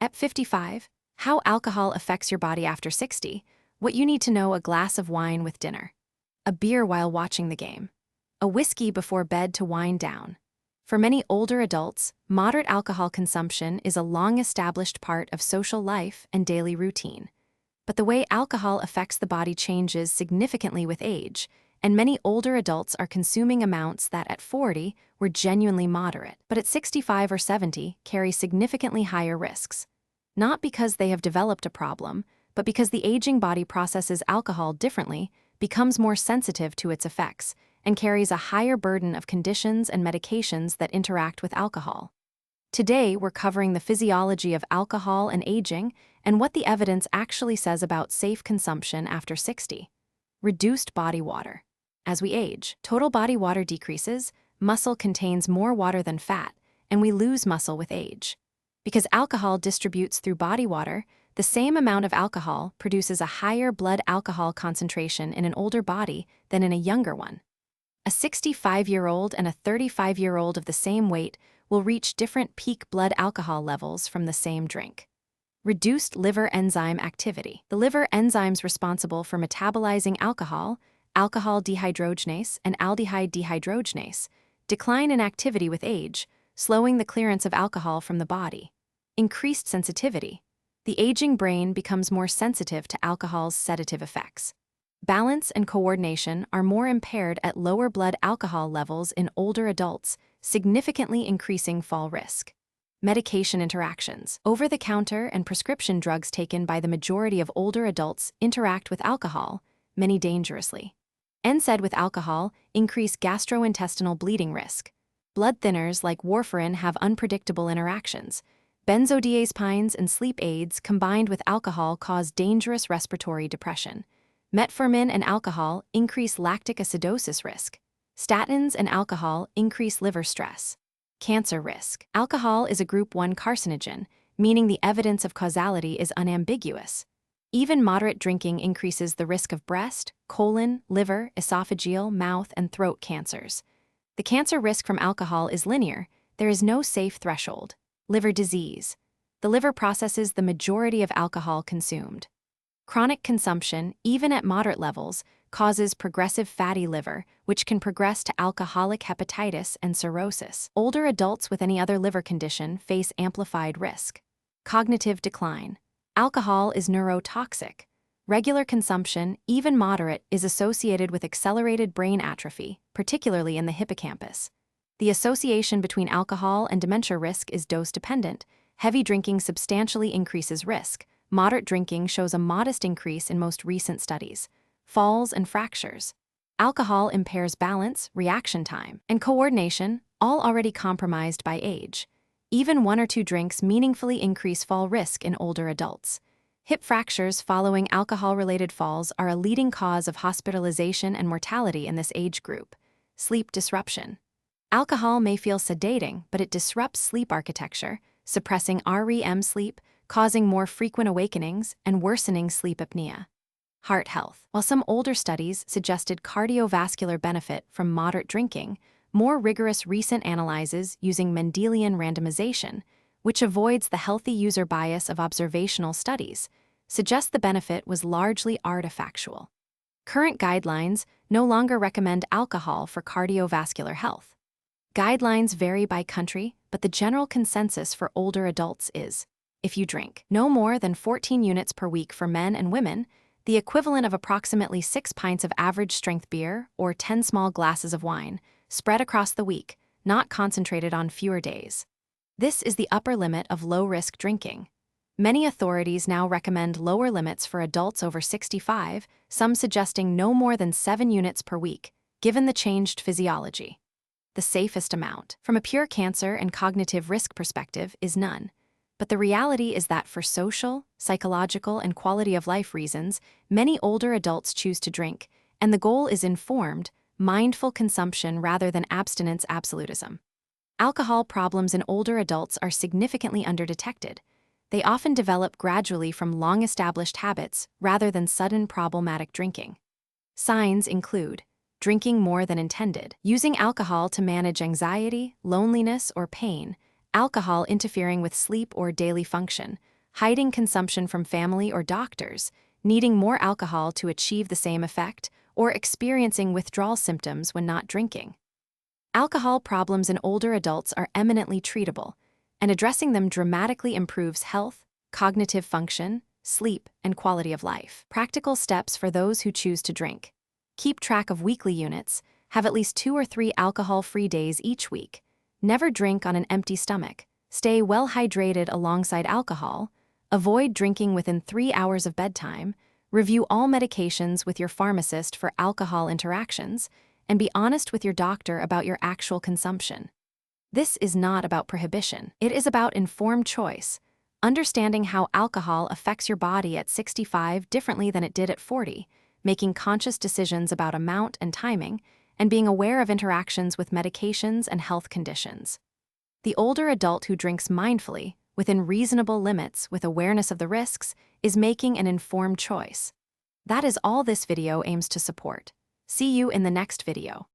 At 55, how alcohol affects your body after 60, what you need to know: a glass of wine with dinner, a beer while watching the game, a whiskey before bed to wind down. For many older adults, moderate alcohol consumption is a long-established part of social life and daily routine. But the way alcohol affects the body changes significantly with age, and many older adults are consuming amounts that at 40 were genuinely moderate, but at 65 or 70 carry significantly higher risks. Not because they have developed a problem, but because the aging body processes alcohol differently, becomes more sensitive to its effects, and carries a higher burden of conditions and medications that interact with alcohol. Today, we're covering the physiology of alcohol and aging and what the evidence actually says about safe consumption after 60. Reduced body water. As we age, total body water decreases, muscle contains more water than fat, and we lose muscle with age. Because alcohol distributes through body water, the same amount of alcohol produces a higher blood alcohol concentration in an older body than in a younger one. A 65-year-old and a 35-year-old of the same weight will reach different peak blood alcohol levels from the same drink. Reduced liver enzyme activity. The liver enzymes responsible for metabolizing alcohol, alcohol dehydrogenase and aldehyde dehydrogenase, decline in activity with age, slowing the clearance of alcohol from the body. Increased sensitivity. The aging brain becomes more sensitive to alcohol's sedative effects. Balance and coordination are more impaired at lower blood alcohol levels in older adults, significantly increasing fall risk. Medication interactions. Over-the-counter and prescription drugs taken by the majority of older adults interact with alcohol, many dangerously. NSAID with alcohol increase gastrointestinal bleeding risk. Blood thinners like warfarin have unpredictable interactions. Benzodiazepines and sleep aids combined with alcohol cause dangerous respiratory depression. Metformin and alcohol increase lactic acidosis risk. Statins and alcohol increase liver stress. Cancer risk. Alcohol is a Group 1 carcinogen, meaning the evidence of causality is unambiguous. Even moderate drinking increases the risk of breast, colon, liver, esophageal, mouth, and throat cancers. The cancer risk from alcohol is linear. There is no safe threshold. Liver disease. The liver processes the majority of alcohol consumed. Chronic consumption, even at moderate levels, causes progressive fatty liver, which can progress to alcoholic hepatitis and cirrhosis. Older adults with any other liver condition face amplified risk. Cognitive decline. Alcohol is neurotoxic. Regular consumption, even moderate, is associated with accelerated brain atrophy, particularly in the hippocampus. The association between alcohol and dementia risk is dose-dependent. Heavy drinking substantially increases risk. Moderate drinking shows a modest increase in most recent studies. Falls and fractures. Alcohol impairs balance, reaction time, and coordination, all already compromised by age. Even 1 or 2 drinks meaningfully increase fall risk in older adults. Hip fractures following alcohol-related falls are a leading cause of hospitalization and mortality in this age group. Sleep disruption. Alcohol may feel sedating, but it disrupts sleep architecture, suppressing REM sleep, causing more frequent awakenings and worsening sleep apnea. Heart health. While some older studies suggested cardiovascular benefit from moderate drinking, more rigorous recent analyses using Mendelian randomization, which avoids the healthy user bias of observational studies, suggest the benefit was largely artifactual. Current guidelines no longer recommend alcohol for cardiovascular health. Guidelines vary by country, but the general consensus for older adults is: if you drink no more than 14 units per week for men and women, the equivalent of approximately 6 pints of average-strength beer or 10 small glasses of wine, spread across the week, not concentrated on fewer days. This is the upper limit of low-risk drinking. Many authorities now recommend lower limits for adults over 65, some suggesting no more than 7 units per week, given the changed physiology. The safest amount, from a pure cancer and cognitive risk perspective, is none. But the reality is that for social, psychological, and quality-of-life reasons, many older adults choose to drink, and the goal is informed, mindful consumption rather than abstinence absolutism. Alcohol problems in older adults are significantly underdetected. They often develop gradually from long-established habits rather than sudden problematic drinking. Signs include drinking more than intended, using alcohol to manage anxiety, loneliness, or pain, alcohol interfering with sleep or daily function, hiding consumption from family or doctors, needing more alcohol to achieve the same effect, or experiencing withdrawal symptoms when not drinking. Alcohol problems in older adults are eminently treatable, and addressing them dramatically improves health, cognitive function, sleep, and quality of life. Practical steps for those who choose to drink. Keep track of weekly units, have at least 2 or 3 alcohol-free days each week. Never drink on an empty stomach. Stay well hydrated alongside alcohol. Avoid drinking within 3 hours of bedtime. Review all medications with your pharmacist for alcohol interactions, and be honest with your doctor about your actual consumption. This is not about prohibition. It is about informed choice, understanding how alcohol affects your body at 65 differently than it did at 40, making conscious decisions about amount and timing, and being aware of interactions with medications and health conditions. The older adult who drinks mindfully, within reasonable limits with awareness of the risks, is making an informed choice. That is all this video aims to support. See you in the next video.